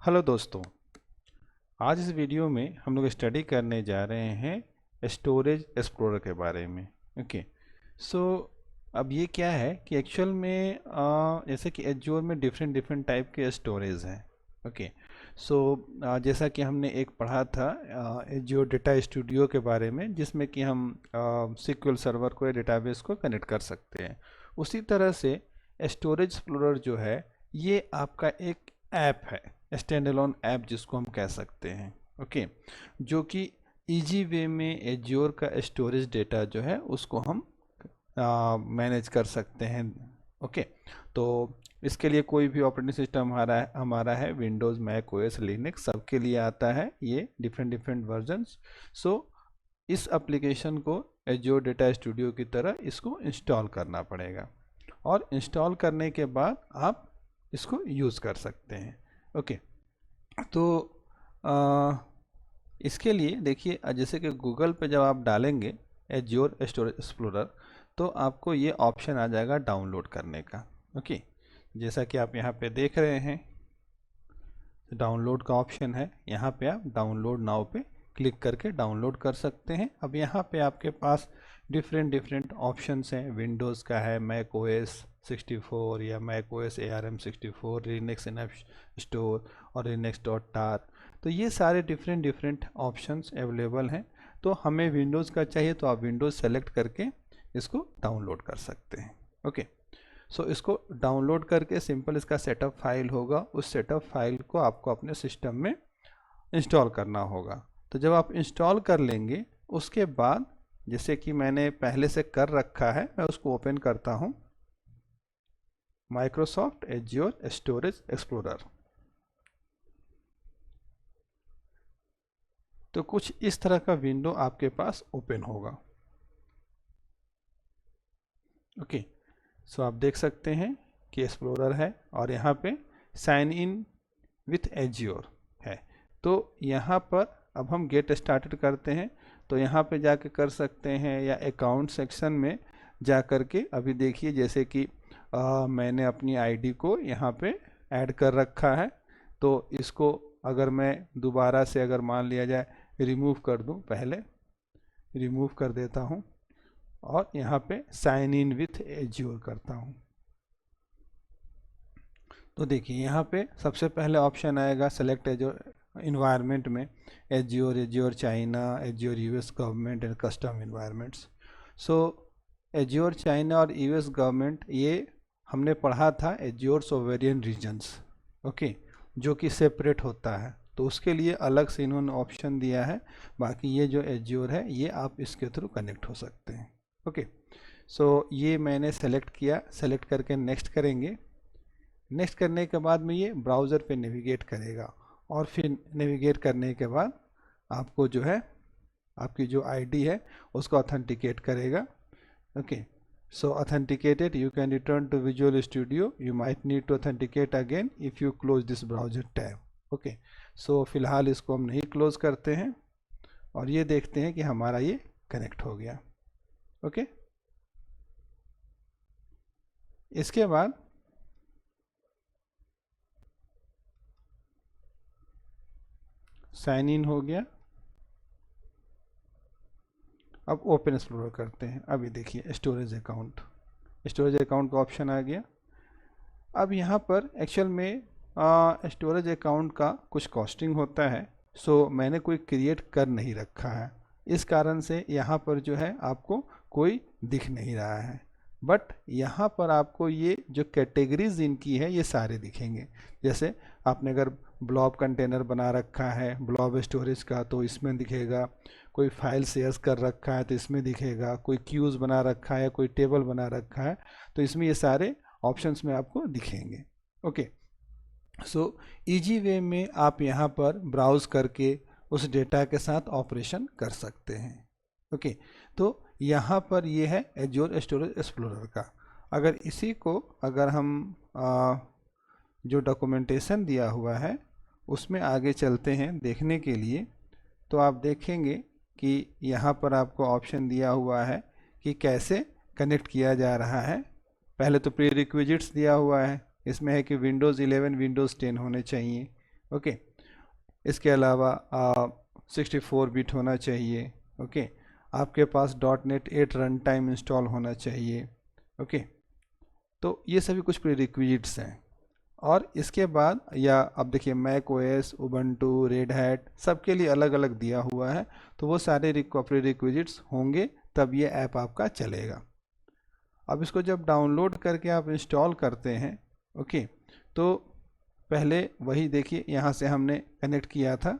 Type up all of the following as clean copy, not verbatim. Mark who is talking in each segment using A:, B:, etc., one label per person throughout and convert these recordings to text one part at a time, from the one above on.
A: Hello दोस्तों। आज इस वीडियो में हम लोग स्टडी करने जा रहे हैं स्टोरेज एक्सप्लोरर के बारे में। ओके। सो अब ये क्या है कि एक्चुअल में जैसे कि एज्योर में डिफरेंट डिफरेंट टाइप के स्टोरेज हैं। ओके। सो जैसा कि हमने एक पढ़ा था एज्योर डेटा स्टूडियो के बारे में, जिसमें कि हम SQL सर्वर को या डेटाबेस को कनेक्ट कर सकते हैं। उसी तरह से स्टोरेज एक्सप्लोरर जो है ये आपका एक ऐप है, स्टैंड अलोन ऐप जिसको हम कह सकते हैं। ओके। जो कि इजी वे में एज्योर का स्टोरेज डेटा जो है उसको हम मैनेज कर सकते हैं। ओके। तो इसके लिए कोई भी ऑपरेटिंग सिस्टम हमारा है विंडोज़, मैक ओएस, लिनक्स, सबके लिए आता है ये डिफरेंट डिफरेंट वर्जन्स। सो इस एप्लीकेशन को एज्योर डेटा स्टूडियो की तरह इसको इंस्टॉल करना पड़ेगा, और इंस्टॉल करने के बाद आप इसको यूज़ कर सकते हैं। ओके। तो आ, इसके लिए देखिए, जैसे कि गूगल पे जब आप डालेंगे एज्योर स्टोरेज एक्सप्लोरर तो आपको ये ऑप्शन आ जाएगा डाउनलोड करने का। ओके। जैसा कि आप यहाँ पे देख रहे हैं डाउनलोड का ऑप्शन है, यहाँ पे आप डाउनलोड नाउ पे क्लिक करके डाउनलोड कर सकते हैं। अब यहाँ पे आपके पास डिफरेंट डिफरेंट ऑप्शंस हैं, विंडोज़ का है, मैक ओएस 64 या मैक ओएस ARM64, लिनक्स इनफ स्टोर और लिनक्स डॉट टार। तो ये सारे डिफरेंट डिफरेंट ऑप्शंस अवेलेबल हैं। तो हमें विंडोज़ का चाहिए तो आप विंडोज़ सेलेक्ट करके इसको डाउनलोड कर सकते हैं। ओके। सो इसको डाउनलोड करके सिंपल इसका सेटअप फाइल होगा, उस सेटअप फाइल को आपको अपने सिस्टम में इंस्टॉल करना होगा। तो जब आप इंस्टॉल कर लेंगे उसके बाद, जैसे कि मैंने पहले से कर रखा है, मैं उसको ओपन करता हूं, माइक्रोसॉफ्ट एज्योर स्टोरेज एक्सप्लोरर। तो कुछ इस तरह का विंडो आपके पास ओपन होगा। ओके। सो आप देख सकते हैं कि एक्सप्लोरर है और यहाँ पे साइन इन विथ एज्योर है। तो यहाँ पर अब हम गेट स्टार्टेड करते हैं, तो यहाँ पे जाके कर सकते हैं, या अकाउंट सेक्शन में जा कर के अभी देखिए, जैसे कि मैंने अपनी आईडी को यहाँ पे ऐड कर रखा है। तो इसको अगर मैं दोबारा से अगर मान लिया जाए रिमूव कर दूं, पहले रिमूव कर देता हूं और यहाँ पे साइन इन विथ एज्योर करता हूं। तो देखिए यहाँ पे सबसे पहले ऑप्शन आएगा सेलेक्ट एज्योर इन्वायरमेंट में azure, azure China, azure US government and custom environments. So azure China और यूएस गवर्नमेंट ये हमने पढ़ा था एज्योर सोवेरियन रीजन्स। ओके। जो कि सेपरेट होता है, तो उसके लिए अलग से इन्होंने ऑप्शन दिया है। बाकी ये जो एज्योर है ये आप इसके थ्रू कनेक्ट हो सकते हैं। ओके। सो ये मैंने सेलेक्ट किया, सेलेक्ट करके नेक्स्ट करेंगे। नेक्स्ट करने के बाद में ये ब्राउज़र पे नेविगेट करेगा, और फिर नेविगेट करने के बाद आपको जो है आपकी जो आईडी है उसको ऑथेंटिकेट करेगा। Okay. So authenticated you can return to Visual Studio, you might need to authenticate again if you close this browser tab. Okay. So फिलहाल इसको हम नहीं क्लोज करते हैं और ये देखते हैं कि हमारा ये कनेक्ट हो गया। ओके। इसके बाद साइन इन हो गया। अब ओपन एक्सप्लोरर करते हैं। अभी देखिए स्टोरेज अकाउंट, स्टोरेज अकाउंट का ऑप्शन आ गया। अब यहाँ पर एक्चुअल में स्टोरेज अकाउंट का कुछ कॉस्टिंग होता है, सो मैंने कोई क्रिएट कर नहीं रखा है, इस कारण से यहाँ पर जो है आपको कोई दिख नहीं रहा है। बट यहाँ पर आपको ये जो कैटेगरीज इनकी है ये सारे दिखेंगे। जैसे आपने अगर ब्लॉब कंटेनर बना रखा है ब्लॉब स्टोरेज का तो इसमें दिखेगा, कोई फाइल शेयर्स कर रखा है तो इसमें दिखेगा, कोई क्यूज़ बना रखा है, कोई टेबल बना रखा है, तो इसमें ये सारे ऑप्शंस में आपको दिखेंगे। ओके। सो इजी वे में आप यहाँ पर ब्राउज करके उस डेटा के साथ ऑपरेशन कर सकते हैं। ओके। तो यहाँ पर ये है एज्योर स्टोरेज एक्सप्लोरर का। अगर इसी को अगर हम जो डॉक्यूमेंटेशन दिया हुआ है उसमें आगे चलते हैं देखने के लिए, तो आप देखेंगे कि यहाँ पर आपको ऑप्शन दिया हुआ है कि कैसे कनेक्ट किया जा रहा है। पहले तो प्री रिक्विजिट्स दिया हुआ है, इसमें है कि विंडोज़ 11 विंडोज़ 10 होने चाहिए। ओके। इसके अलावा 64 बिट होना चाहिए। ओके। आपके पास .NET 8 रन टाइम इंस्टॉल होना चाहिए। ओके। तो ये सभी कुछ प्रीरिक्विजिट्स हैं। और इसके बाद या अब देखिए Mac OS, Ubuntu, Red Hat सबके लिए अलग अलग दिया हुआ है, तो वो सारे प्रीरिक्विजिट्स होंगे तब ये ऐप आपका चलेगा। अब इसको जब डाउनलोड करके आप इंस्टॉल करते हैं, ओके, तो पहले वही देखिए यहाँ से हमने कनेक्ट किया था,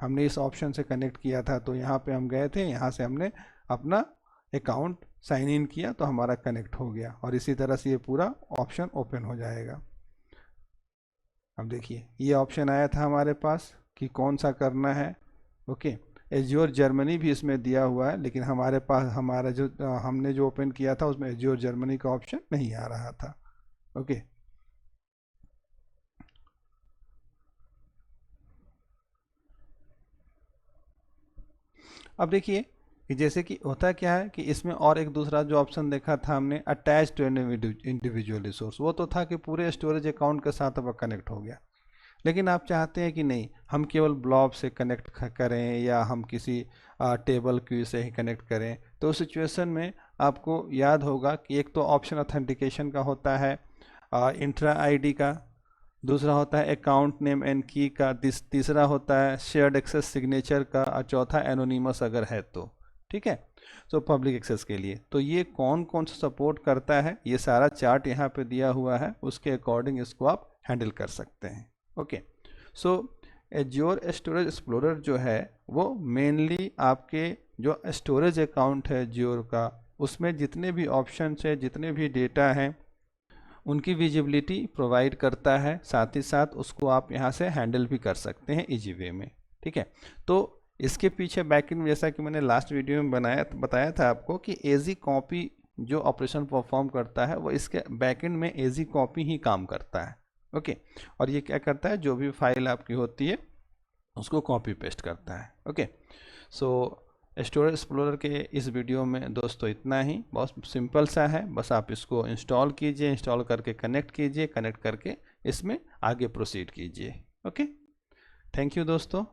A: हमने इस ऑप्शन से कनेक्ट किया था, तो यहाँ पे हम गए थे, यहाँ से हमने अपना अकाउंट साइन इन किया तो हमारा कनेक्ट हो गया, और इसी तरह से ये पूरा ऑप्शन ओपन हो जाएगा। अब देखिए ये ऑप्शन आया था हमारे पास कि कौन सा करना है। ओके। एज्योर जर्मनी भी इसमें दिया हुआ है, लेकिन हमारे पास हमारा जो हमने जो ओपन किया था उसमें एज्योर जर्मनी का ऑप्शन नहीं आ रहा था। ओके। अब देखिए कि जैसे कि होता क्या है कि इसमें और एक दूसरा जो ऑप्शन देखा था हमने, अटैच टू इंडिविजुअल रिसोर्स, वो तो था कि पूरे स्टोरेज अकाउंट के साथ अब कनेक्ट हो गया। लेकिन आप चाहते हैं कि नहीं, हम केवल ब्लॉब से कनेक्ट करें या हम किसी टेबल क्यू से ही कनेक्ट करें, तो उस सिचुएशन में आपको याद होगा कि एक तो ऑप्शन ऑथेंटिकेशन का होता है, इंट्रा आईडी का, दूसरा होता है अकाउंट नेम एंड की का, तीसरा होता है शेयर्ड एक्सेस सिग्नेचर का, और चौथा एनोनिमस अगर है तो। ठीक है। तो पब्लिक एक्सेस के लिए तो ये कौन कौन सा सपोर्ट करता है, ये सारा चार्ट यहाँ पे दिया हुआ है, उसके अकॉर्डिंग इसको आप हैंडल कर सकते हैं। ओके। सो एज्योर स्टोरेज एक्सप्लोरर जो है वो मेनली आपके जो स्टोरेज अकाउंट है एज्योर का, उसमें जितने भी ऑप्शन है, जितने भी डेटा हैं, उनकी विजिबिलिटी प्रोवाइड करता है, साथ ही साथ उसको आप यहाँ से हैंडल भी कर सकते हैं इजी वे में। ठीक है। तो इसके पीछे बैकएंड, जैसा कि मैंने लास्ट वीडियो में बताया था आपको कि एजी कॉपी जो ऑपरेशन परफॉर्म करता है वो इसके बैकएंड में एजी कॉपी ही काम करता है। ओके। और ये क्या करता है, जो भी फाइल आपकी होती है उसको कॉपी पेस्ट करता है। ओके। सो स्टोरेज एक्सप्लोरर के इस वीडियो में दोस्तों इतना ही, बहुत सिंपल सा है, बस आप इसको इंस्टॉल कीजिए, इंस्टॉल करके कनेक्ट कीजिए, कनेक्ट करके इसमें आगे प्रोसीड कीजिए। ओके। थैंक यू दोस्तों।